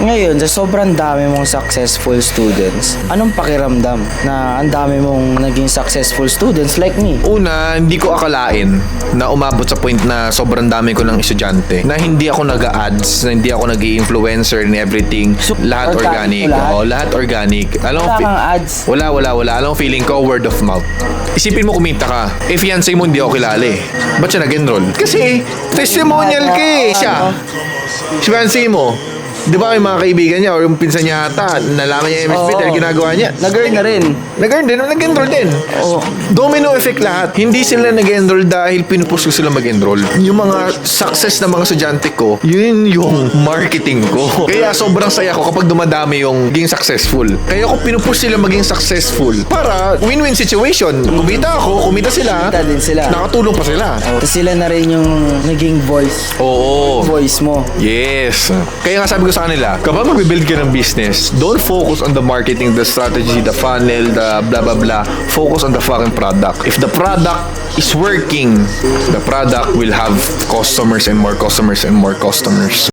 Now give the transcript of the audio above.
Ngayon, sa sobrang dami mong successful students, anong pakiramdam na ang dami mong naging successful students like me? Una, hindi ko akalain na umabot sa point na sobrang dami ko ng estudyante. Na hindi ako nag-ads, na hindi ako nag-influencer and everything. So, Lahat organic organic. to lahat? Oo, lahat organic. Alam mo, Wala kang ads. Wala. Alam mo, feeling ko, word of mouth. Isipin mo kumita ka. Eh, fiancé mo hindi ako kilala eh. Ba't siya nag-enroll? Kasi, testimonial ka eh. Siya. Si fiancé mo. Di ba may mga kaibigan niya or yung pinsan niya ata, nalaman niya yung MSP dahil ginagawa niya. Nag-earn na rin. Nag-earn din, nag-enroll din. Oo. Domino effect lahat. Hindi sila nag-enroll dahil pinupush ko sila mag-enroll. Yung mga success na mga estudyante ko, yun yung marketing ko. Kaya sobrang saya ko kapag dumadami yung maging successful. Kaya ako pinupush sila maging successful para win-win situation. Kumita ako, kumita sila. Kumita din sila. Nakatulong pa sila. Tapos sila na rin yung naging voice. Oo. Voice mo. Yes. Kaya nga sabi ko sa kanila, kapag mag-build ka ng business, don't focus on the marketing, the strategy, the funnel, the blah blah blah. Focus on the fucking product. If the product is working, the product will have customers and more customers and more customers.